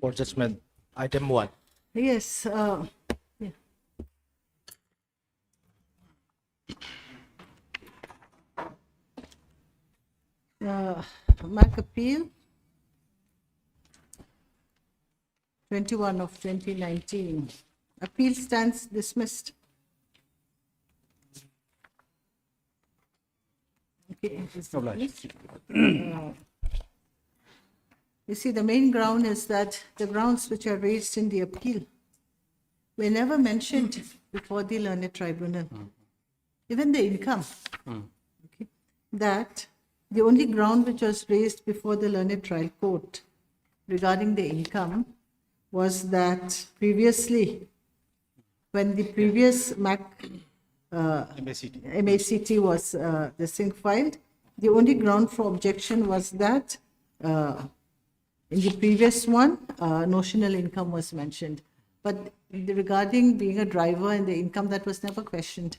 for judgment. Item 1. Yes. Yeah. MAC appeal 21 of 2019. Appeal stands dismissed. Okay. Obliged. You see, the main ground is that the grounds which are raised in the appeal were never mentioned before the learned tribunal. Even the income. Okay. That the only ground which was raised before the learned trial court regarding the income was that previously, when the previous MACT was the thing filed, the only ground for objection was that in the previous one, notional income was mentioned. But regarding being a driver and the income, that was never questioned.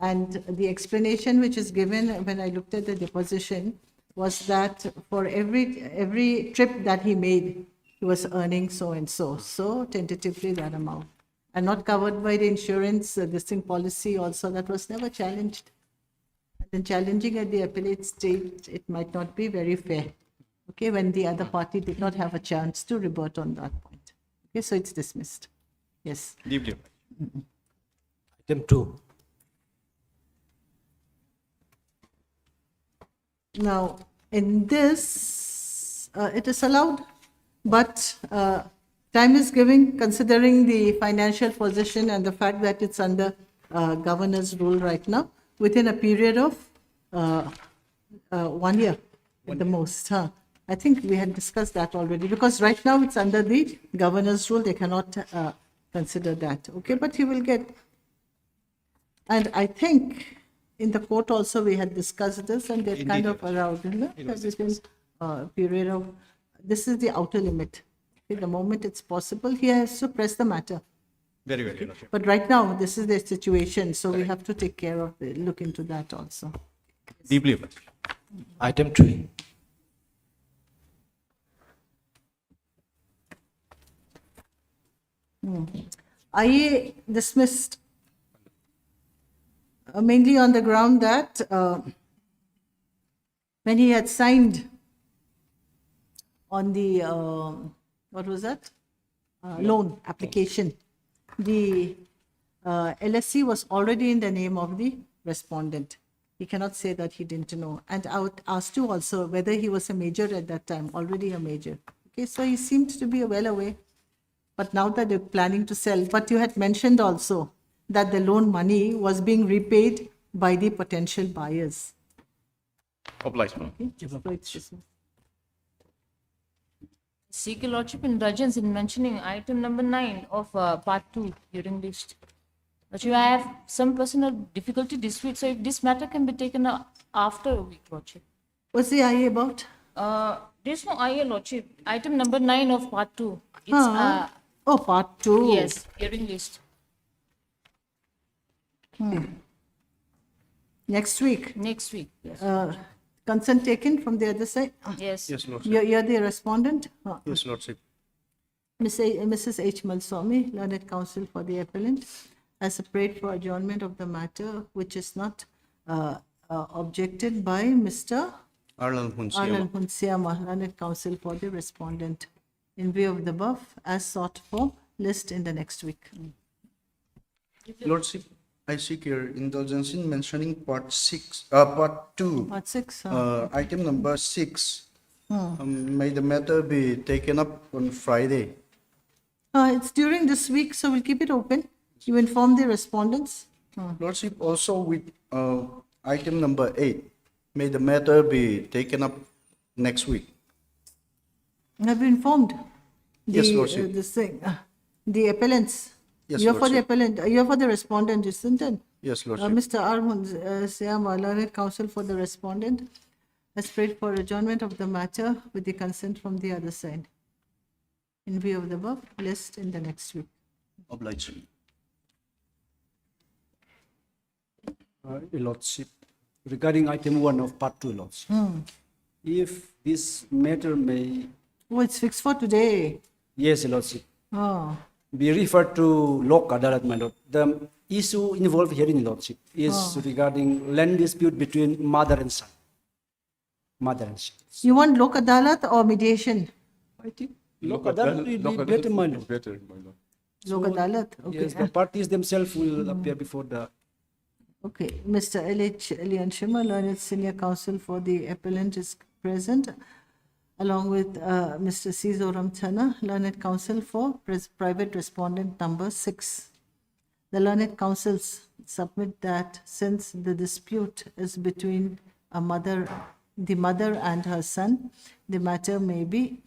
And the explanation which is given when I looked at the deposition was that for every trip that he made, he was earning so and so. So tentatively that amount. And not covered by the insurance, this thing policy also, that was never challenged. And challenging at the appellate stage, it might not be very fair. Okay, when the other party did not have a chance to rebut on that point. Okay, so it's dismissed. Yes. Deeply. Item 2. Now, in this, it is allowed, but time is given considering the financial position and the fact that it's under governor's rule right now, within a period of 1 year at the most. I think we had discussed that already, because right now it's under the governor's rule, they cannot consider that. Okay, but he will get, and I think in the court also we had discussed this, and they're kind of around, within period of, this is the outer limit. Okay, the moment it's possible, he has to press the matter. Very well, Your Lordship. But right now, this is the situation, so we have to take care of, look into that also. Deeply obliged. Item 3. IA dismissed mainly on the ground that when he had signed on the, what was that? Loan application, the LSC was already in the name of the respondent. He cannot say that he didn't know. And I would ask you also whether he was a major at that time, already a major. Okay, so he seemed to be well away. But now that they're planning to sell, but you had mentioned also that the loan money was being repaid by the potential buyers. Obliged, ma'am. Okay, so it's just- Seek your Lordship indulgence in mentioning item number 9 of part 2 during list. Lordship, I have some personal difficulty this week, so if this matter can be taken after a week, Lordship. What's the IA about? There's no IA, Lordship. Item number 9 of part 2. It's, Oh, part 2. yes, hearing list. Next week. Next week. Yes. Consent taken from the other side? Yes. Yes, Lordship. You're the respondent? Yes, Lordship. Mrs. H. Malswamy, learned counsel for the appellant, has prayed for adjournment of the matter, which is not objected by Mr. Arlan Hunsiyama. Arlan Hunsiyama, learned counsel for the respondent. In view of the above, as sought for, list in the next week. Lordship, I seek your indulgence in mentioning part 2, Part 6. item number 6. May the matter be taken up on Friday. It's during this week, so we'll keep it open. You inform the respondents. Lordship, also with item number 8, may the matter be taken up next week. Have you informed? Yes, the, Lordship. This thing, the appellants. Yes, You're for the Lordship. appellant. You're for the respondent, isn't it? Yes, Lordship. Mr. Arhun Siyama, learned counsel for the respondent, has prayed for adjournment of the matter with the consent from the other side. In view of the above, list in the next week. Obliged. Your Lordship, regarding item 1 of part 2, Lordship, if this matter may, Oh, it's fixed for today. Yes, Your Lordship. Oh, We refer to Lok Adalat, my Lord. The issue involved here in Your Lordship is regarding land dispute between mother and son. Mother and son. you want Lok Adalat or mediation? I think Lok Adalat will be better, my Lord. Better, my lord. Lok Adalat, okay. Yes, the parties themselves will appear before the. Okay, Mr. L.H. Lian Shima, learned senior counsel for the appellant is present, along with Mr. C. Zoram Chana, learned counsel for private respondent number 6. The learned counsels submit that since the dispute is between the mother and her son, the matter may be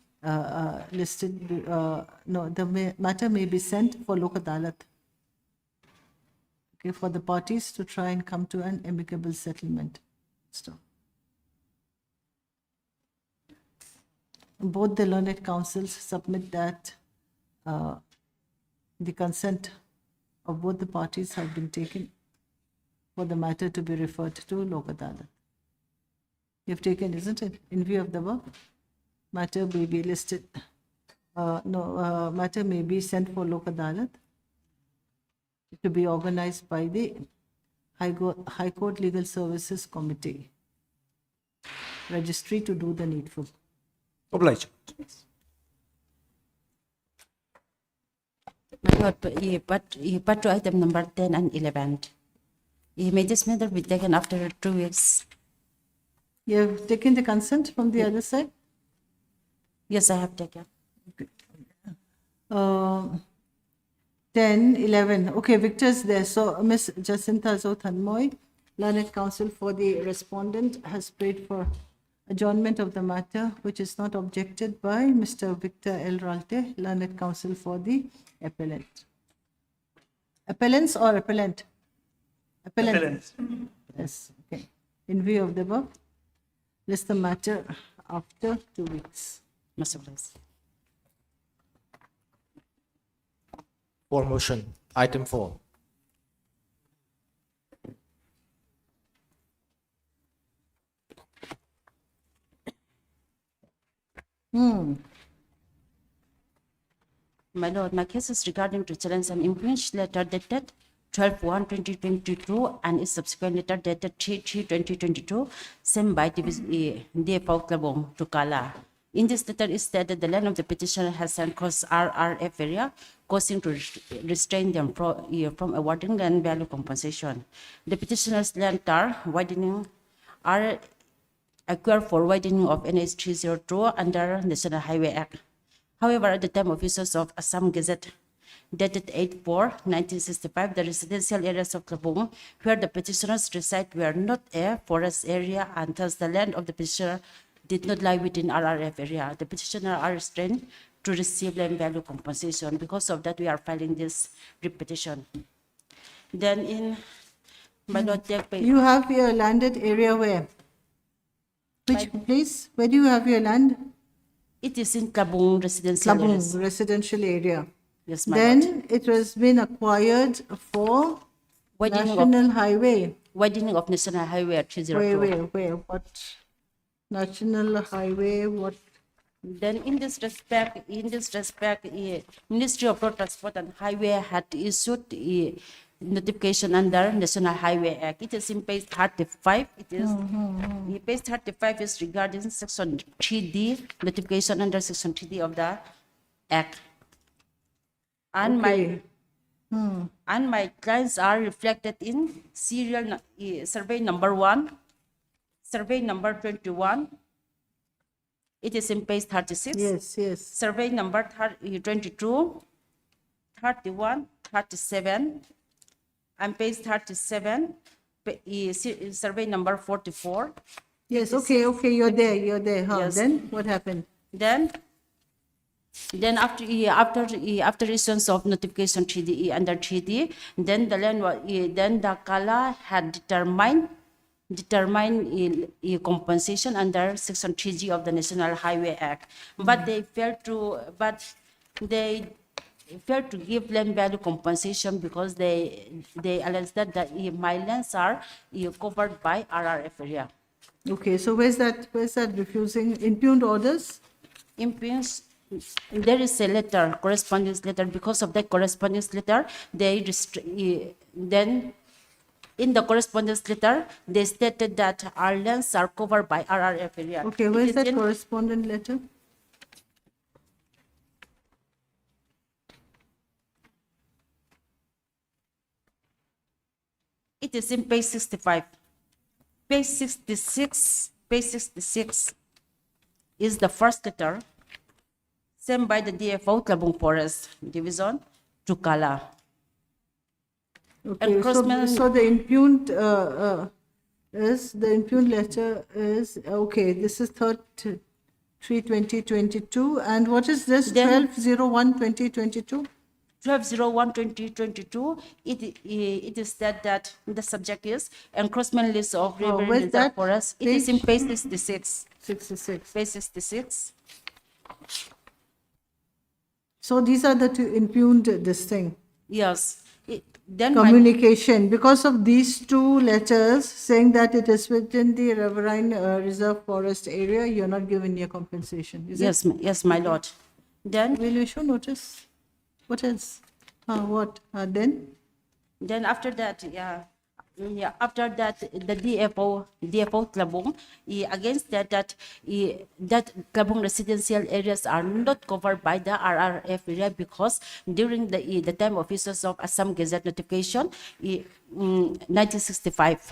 matter may be sent for Lok Adalat. Okay, for the parties to try and come to an amicable settlement. Stop. Both the learned counsels submit that the consent of both the parties have been taken for the matter to be referred to Lok Adalat. You've taken, isn't it? In view of the above, matter may be listed. Matter may be sent for Lok Adalat to be organized by the High Court Legal Services Committee Registry to do the needful. Oblige. My Lord, part to item number 10 and 11. May this matter be taken after 2 weeks? You have taken the consent from the other side? Yes, I have taken. 10, 11. Okay, Victor's there. So Ms. Jacinta Zothanmoy, learned counsel for the respondent, has prayed for adjournment of the matter, which is not objected by Mr. Victor L. Ralte, learned counsel for the appellant. Appellants or appellant? Appellant. Yes, okay. In view of the above, list the matter after 2 weeks. Mr. Vice. For motion, item 4. My Lord, my case is regarding to challenge an impeached letter dated 12/1/2022 and its subsequent letter dated 3/3/2022, sent by DFO Klabong to Kala. In this letter, it stated the land of the petitioner has caused RRF area, causing to restrain them from awarding land value compensation. The petitioner's land are acquired for widening of NH 302 under National Highway Act. However, at the time of issuance of Assam Gazette, dated 8/4/1965, the residential areas of Klabong, where the petitioners reside, were not a forest area, and thus the land of the petitioner did not lie within RRF area. The petitioner are restrained to receive land value compensation. Because of that, we are filing this repetition. Then in my Lord, You have your landed area where? Which place? Where do you have your land? it is in Klabong residential areas. Labung, residential area. Yes, my Lord. Then it was been acquired for Widening National Highway. Widening of National Highway 302. Where? What? National Highway, what? Then in this respect, Ministry of Road Transport and Highway had issued a notification under National Highway Act. It is in page 35. It is page 35 is regarding section 3D, notification under section 3D of the Act. And my clients are reflected in serial survey number 1, survey number 21. It is in page 36. Yes. Survey number 22, 31, 37, and page 37, survey number 44. Yes, okay, you're there. Huh? Yes. Then what happened? Then after issuance of notification 3D under 3D, then the land then the Kala had determined compensation under section 3G of the National Highway Act, but they failed to give land value compensation because they alleged that my lands are covered by RRF area. Okay, so where's that refusing impugned orders? Impugned there is a letter, correspondence letter. Because of that correspondence letter, then in the correspondence letter, they stated that our lands are covered by RRF area. Okay, It where's is that in- correspondent letter? It is in page 65. Page 66 is the first letter sent by the DFO Tlabong Forest Division to Kala. Okay, Crossman- so the impugned letter is, okay, this is 3/2022, and what is this, Then- 12/01/2022? 12/01/2022, it is said that the subject is encroachment list of river where's reserve that? forest. It is in Page? page 66. 66. Page 66. So these are the two impugned, this thing, Yes. Then my, communication. Because of these two letters saying that it is within the riverine reserve forest area, you're not given your compensation, is it? yes, my lord. Then Will you show notice? What else? What? Then? after that, after that, the DFO Tlabong, against that Tlabong residential areas are not covered by the RRF area because during the time of issuance of Assam Gazette notification, 1965,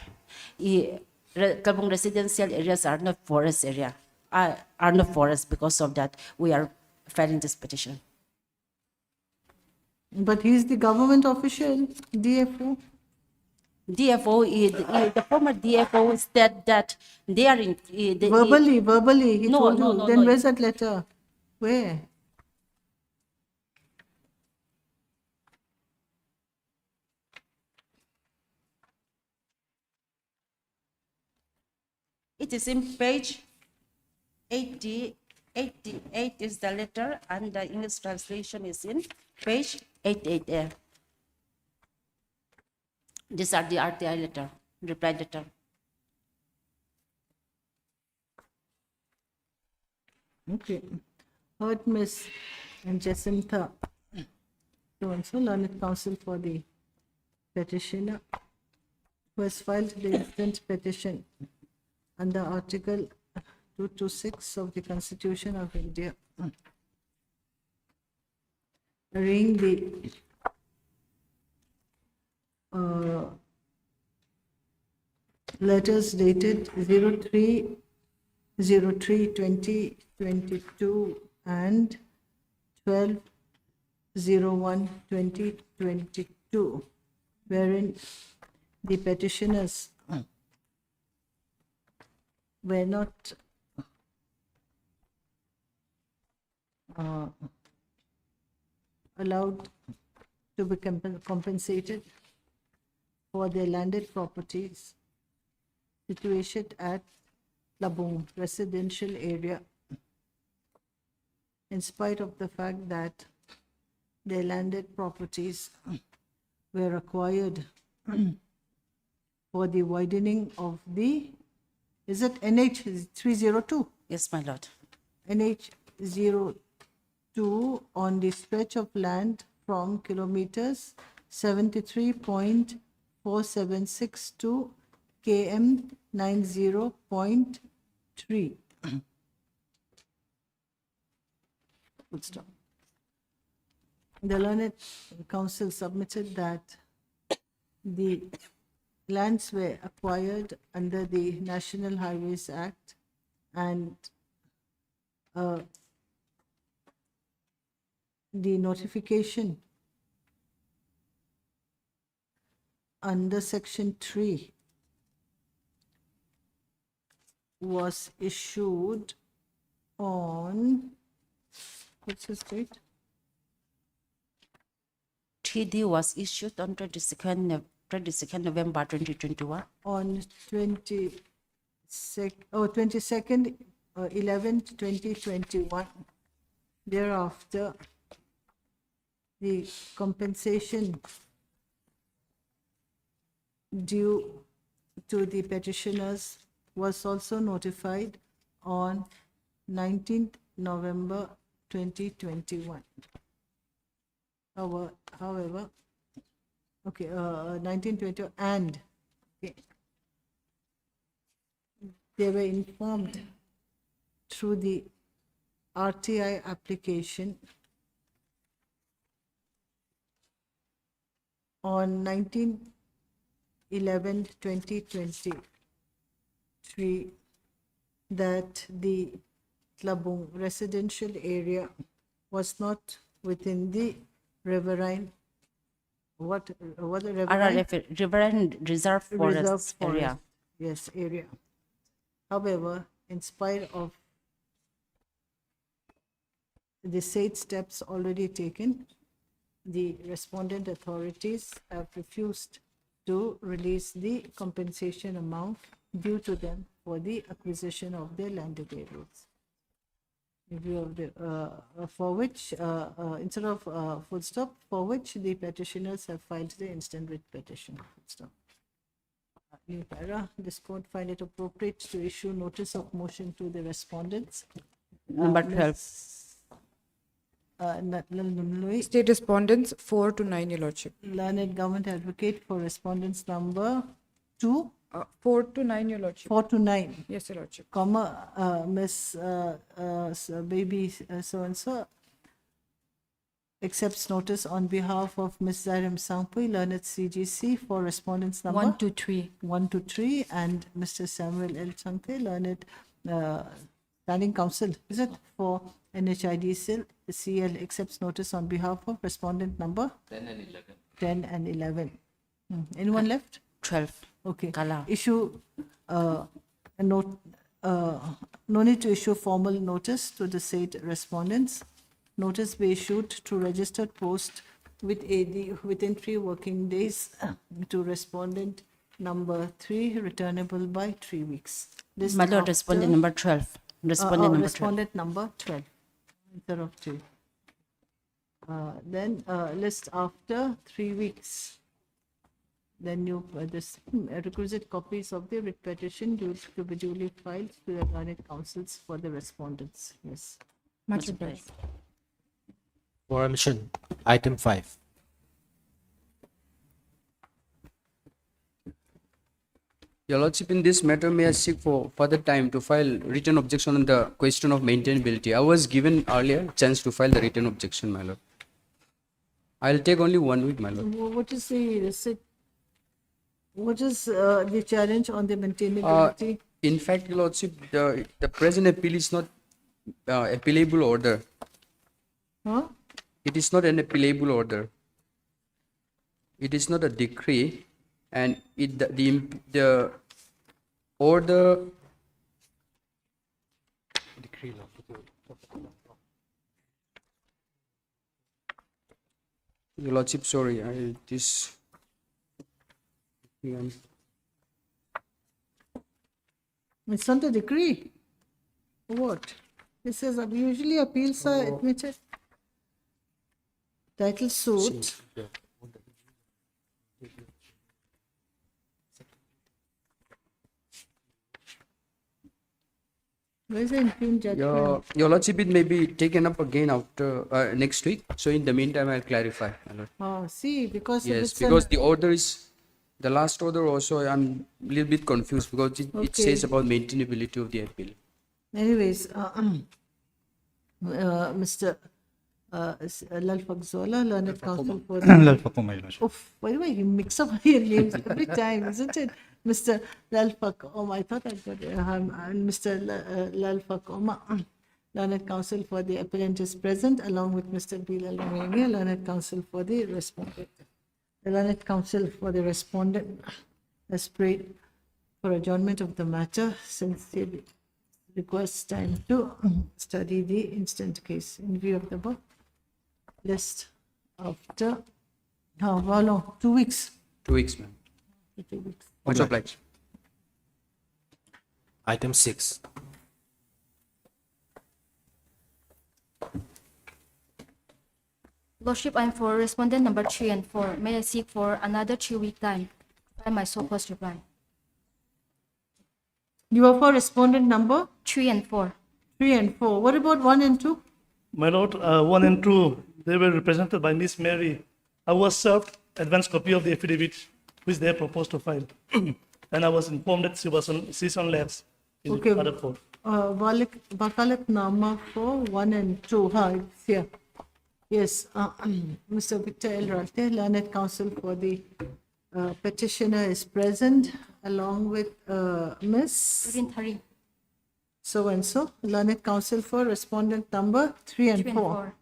Tlabong residential areas are not forest area, are not forest. Because of that, we are filing this petition. But he's the government official, DFO. DFO, the former DFO said that they are in Verbally, he No, told no, you. no, Then no. where's that letter? Where? It is in page 88 is the letter, and the English translation is in page 88A. These are the RTI letter, reply letter. Okay. Heard Miss Jacinta so learned counsel for the petitioner who has filed the instant petition under Article 226 of the Constitution of India, reading the letters dated 03/03/2022 and 12/01/2022, wherein the petitioners were not allowed to be compensated for their landed properties situated at Labong residential area, in spite of the fact that their landed properties were acquired for the widening of the, is it NH 302? Yes, my lord. NH02 on the stretch of land from kilometers 73.476 to km 90.3. Full stop. The learned council submitted that the lands were acquired under the National Highways Act, and the notification under Section 3 was issued on, what's his date? TD was issued on 22nd November 2021. On 22nd 11th 2021. Thereafter, the compensation due to the petitioners was also notified on 19th November 2021. However, okay, 1920 and okay, they were informed through the RTI application on 19/11/2023 that the Tlabung residential area was not within the riverine, what the riverine? RRF, Riverine Reserve Reserve Forest area. Yes, area. However, in spite of the said steps already taken, the respondent authorities have refused to release the compensation amount due to them for the acquisition of their landed areas. In view of the, for which, instead of full stop, for which the petitioners have filed the instant writ petition. Full stop. New para, this court find it appropriate to issue notice of motion to the respondents. Number 12. Nalnumlui, State respondents 4 to 9, Your Lordship. learned government advocate for respondents number 2, 4 to 9, Your Lordship. 4 to 9, Yes, Your Lordship. comma, Miss baby so and so accepts notice on behalf of Miss Zarim Sangpui, learned CGC for respondents number 1 to 3. 1 to 3, and Mr. Samuel L. Changte, learned standing counsel, is it, for NHIDCL, the CL accepts notice on behalf of respondent number 10 and 11. Anyone left? 12. Okay. Kala. Issue a note, no need to issue formal notice to the said respondents. Notice be issued to registered post with AD within 3 working days to respondent number 3, returnable by 3 weeks. This My lord, after- respondent number 12. Respondent number 12. Respondent number 12, instead of 2. Then list after 3 weeks. Then you, this requisite copies of the writ petition to be duly filed to the learned councils for the respondents. Yes. Much obliged. For omission, item 5. Your Lordship, in this matter, may I seek for further time to file written objection on the question of maintainability. I was given earlier chance to file the written objection, my lord. I'll take only 1 week, my lord. What is the challenge on the maintainability? In fact, Your Lordship, the present appeal is not appealable order. Huh? It is not an appealable order. It is not a decree, and the order. Your Lordship, sorry, this. Yeah. It's not a decree. What? It says usually appeals are admitted. Title suit. Where is the impugned judgment? Your Lordship, it may be taken up again after next week. So in the meantime, I'll clarify, my lord. See, because if Yes, it's because the order is, the last order also, I'm a little bit confused because it Okay. says about maintainability of the appeal. anyways, Mr. Lal Fakzola, learned counsel for the. Oof, why do I mix up your names every time, isn't it? Mr. Lal Fakoma, I thought I got and Mr. Lal Fakoma, learned counsel for the appellant is present along with Mr. Bilal Romania, learned counsel for the respondent. The learned counsel for the respondent has prayed for adjournment of the matter since he requests time to study the instant case in view of the above list after how long? 2 weeks. 2 weeks, ma'am. 2 weeks. Much obliged. Item 6. Lordship, I'm for respondent number 3 and 4. May I seek for another 3-week time to file my so-called reply? You are for respondent number 3 and 4. 3 and 4. What about 1 and 2? My Lord, 1 and 2, they were represented by Miss Mary. I was served advance copy of the affidavit which they proposed to file. And I was informed that she's on labs in Okay. other court. Wakalat Nama for 1 and 2. It's here. Yes, Mr. Victor L. Ralte, learned counsel for the petitioner is present along with Miss Within 30, so-and-so, learned counsel for respondent number 3 and 3 and 4. 4.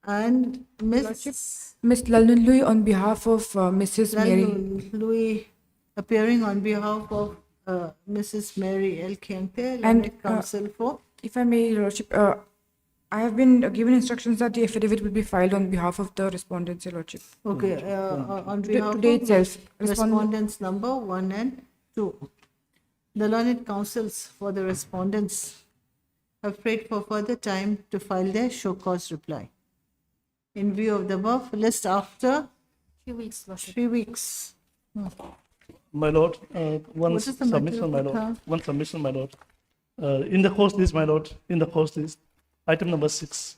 And Lordship. Miss Miss Lalun Lui on behalf of Mrs. Mary. Lalun Louis appearing on behalf of Mrs. Mary L. Kiente, And, learned counsel for. If I may, Your Lordship, I have been given instructions that the affidavit will be filed on behalf of the respondents, Your Lordship. Okay, on behalf Today of itself. respondents number 1 and 2. The learned counsels for the respondents have prayed for further time to file their show cause reply. In view of the above, list after 3 weeks, Lordship. 3 weeks. My Lord, one What is the matter submission, my with Lord. her? One submission, my Lord. In the course list, my Lord, in the course list, item number 6.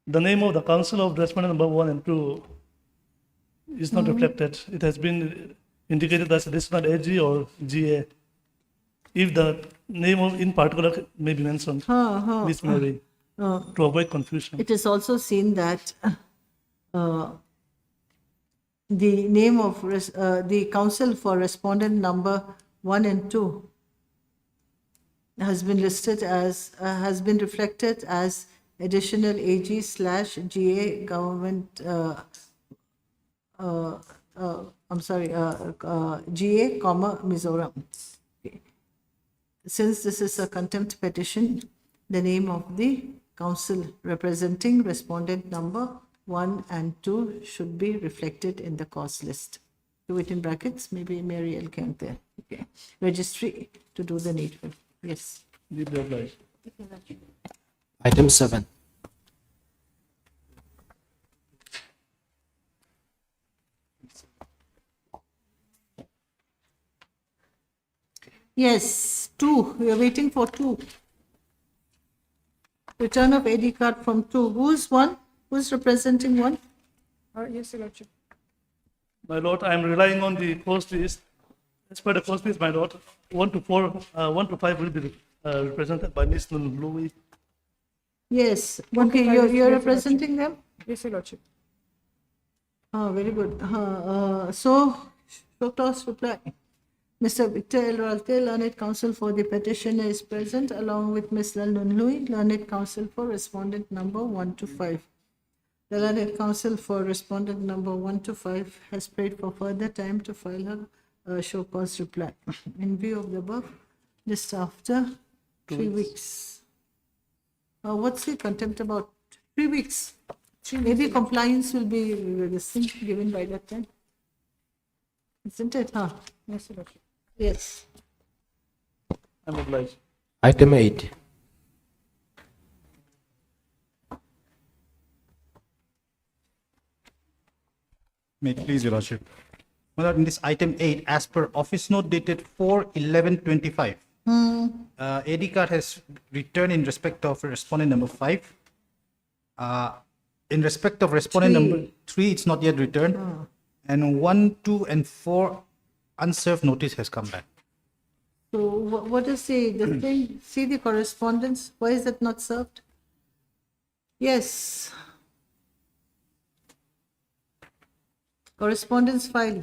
The name of the counsel of respondent number 1 and 2 is not reflected. It has been indicated as respondent AG or GA. If the name of in particular may be mentioned, Miss Mary, to avoid confusion. It is also seen that the name of the counsel for respondent number 1 and 2 has been listed as, has been reflected as additional AG / GA government, GA, Mizoram. Okay. Since this is a contempt petition, the name of the counsel representing respondent number 1 and 2 should be reflected in the cause list. Do it in brackets, maybe Mary L. Kente. Okay. Registry to do the needful. Yes. Deeply obliged. Item 7. Yes, 2. We are waiting for 2. Return of ID card from 2. Who's 1? Who's representing 1? Yes, Your Lordship. My Lord, I am relying on the course list. As per the course list, my Lord, 1 to 4, 1 to 5 will be represented by Miss Louis. Yes. One to Okay, five you're, is you're clear, representing them? Yes, Your Lordship. Very good. So, Shoktas reply. Mr. Victor L. Ralte, learned counsel for the petitioner is present along with Ms. Lalun Lui, learned counsel for respondent number 1 to 5. The learned counsel for respondent number 1 to 5 has prayed for further time to file her show cause reply. In view of the above, just after 3 weeks. What's the contempt about? 3 weeks. Maybe compliance will be this thing given by that time. Isn't it? Huh? Yes, Your Lordship. Yes. I'm obliged. Item 8. May it please, Your Lordship. My Lord, in this item 8, as per office note dated 4/11/25, AD card has returned in respect of respondent number 5. In respect of respondent number 3, it's not yet returned. And 1, 2, and 4, unserved notice has come back. So what is the thing? See the correspondence? Why is it not served? Yes. Correspondence file.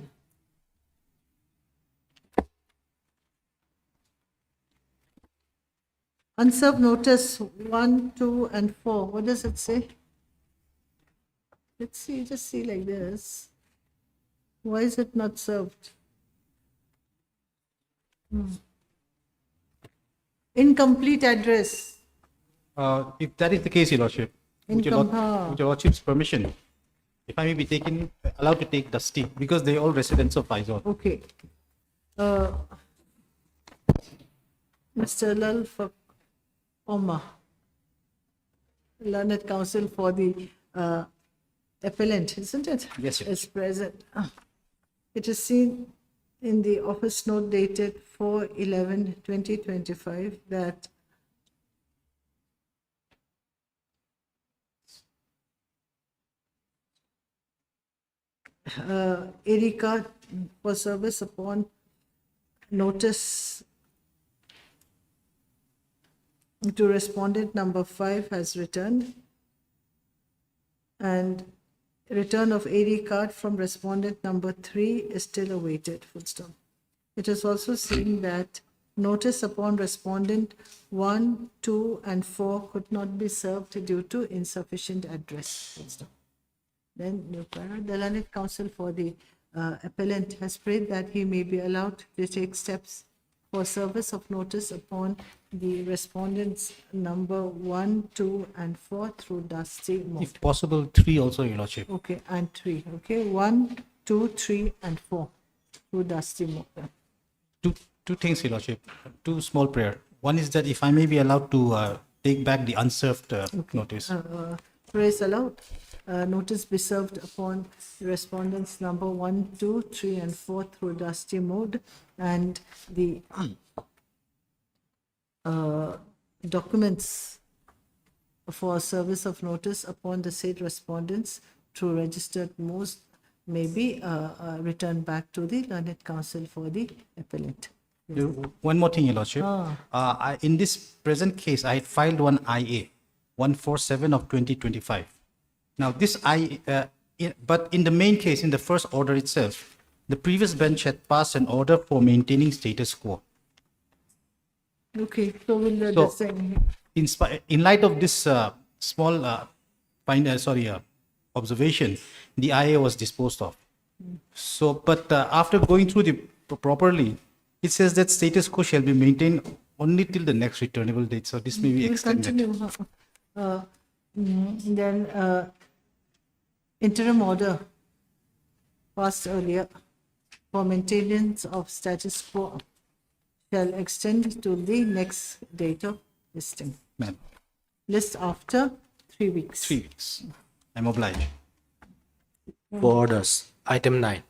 Unserved notice 1, 2, and 4. What does it say? Let's see, just see like this. Why is it not served? Incomplete address. If that is the case, Your Lordship, with your Lordship's permission, if I may be allowed to take Dusty, because they are all residents of Faisal. Okay. Mr. Lal Omar, learned counsel for the appellant, isn't it? Yes, yes. Is present. It is seen in the office note dated 4/11/2025 that AD card for service upon notice to respondent number 5 has returned, and return of AD card from respondent number 3 is still awaited, full stop. It is also seen that notice upon respondent 1, 2 and 4 could not be served due to insufficient address, full stop. Then, new para, the learned counsel for the appellant has prayed that he may be allowed to take steps for service of notice upon the respondents number 1, 2 and 4 through dusty mode. If possible, 3 also, Your Lordship. Okay, and 3, okay, 1, 2, 3 and 4 through dusty mode. Two things, Your Lordship. Two small prayer. One is that if I may be allowed to take back the unserved notice. Praise allowed. Notice be served upon respondents number 1, 2, 3 and 4 through dusty mode, and the documents for service of notice upon the said respondents through registered modes may be returned back to the learned counsel for the appellant. One more thing, Your Lordship. In this present case, I had filed one IA 147 of 2025. Now, this but in the main case, in the first order itself, the previous bench had passed an order for maintaining status quo. Okay, so we'll So, the same. in light of this small observation, the IA was disposed of. So, but after going through the properly, it says that status quo shall be maintained only till the next returnable date. So this may be We'll extended. continue. Then interim order passed earlier for maintenance of status quo shall extend to the next date of listing. Ma'am, List after 3 weeks. 3 weeks. I'm obliged. For orders. Item 9.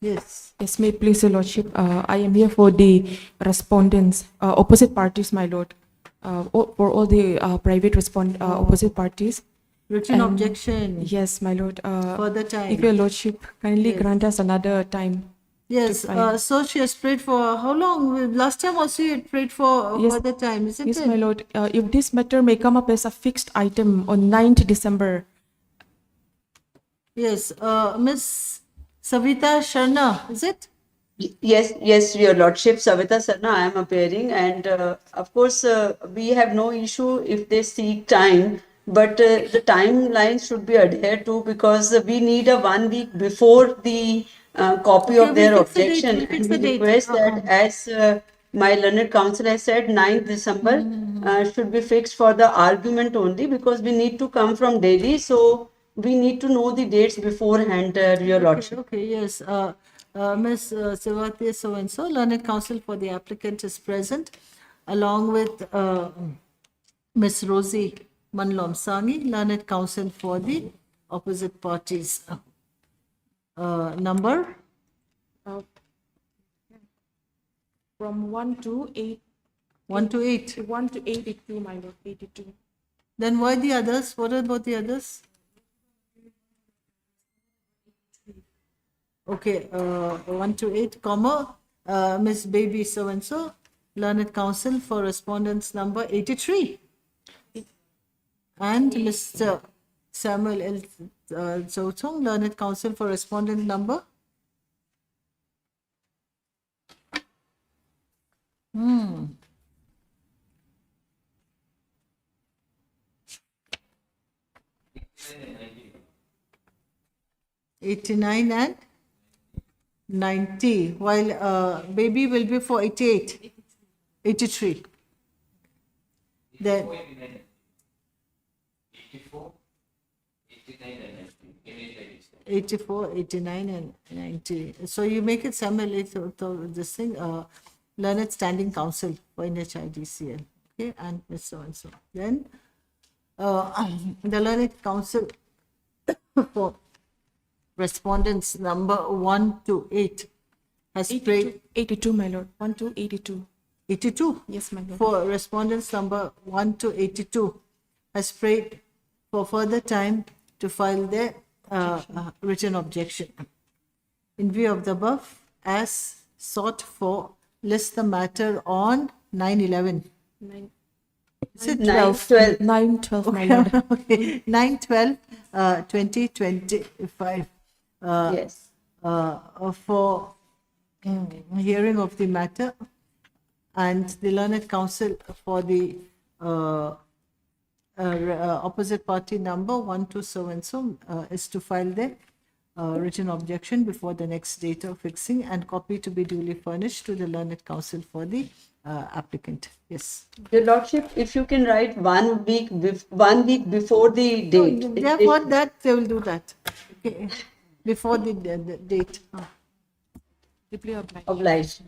Yes. Yes, may it please your lordship. I am here for the respondents, opposite parties, my lord. For all the private opposite parties. Written And- objection. Yes, my lord. Further time. If your lordship kindly Yes. grant us another time. Yes, file. so she has prayed for how long? Last time also you had prayed for Yes. further time, isn't Yes, it? my lord. If this matter may come up as a fixed item on 9th December. Yes, Miss Savita Sharna, is it? Yes, Your Lordship, Savita Sarna, I am appearing, and of course, we have no issue if they seek time, but the timeline should be adhered to because we need a 1 week before the copy Okay, of their we'll fix the date, objection, we'll fix and the we date. request that as my learned counsel has said, 9th December should be fixed for the argument only because we need to come from Delhi, so we need to know the dates beforehand, Your Lordship. Okay, yes. Miss Sivati so-and-so, learned counsel for the applicant is present, along with Miss Rosie Manlomsani, learned counsel for the opposite parties. Number? From 1 to 8. 1 to 8. 1 to 82, my lord. 82. Then why the others? What about the others? Okay, 1 to 8, comma, Miss Baby so-and-so, learned counsel for respondents number 83. And Mr. Samuel L. Zotong, learned counsel for respondent number? Hmm. 89 and 90, while Baby will be for 88, 83. Then 84, 89 and 90. So you make it Samuel, this thing, learned standing counsel for NHIDCL, okay, and so and so. Then the learned counsel for respondents number 1 to 8 has prayed. 82, my lord. 1 to 82. 82. Yes, my lord. For respondents number 1 to 82 has prayed for further time to file their written objection. In view of the above, as sought for, list the matter on 9/11. Is it 9/12. 9/12, my lord. Okay, 9/12/2025. Yes. For hearing of the matter, and the learned counsel for the opposite party number 1 to so and so is to file their written objection before the next date of fixing, and copy to be duly furnished to the learned counsel for the applicant. Yes. Your Lordship, if you can write 1 week, 1 week before the date. Therefore, that they will do that. Okay. Before the date. Deeply obliged. Obliged.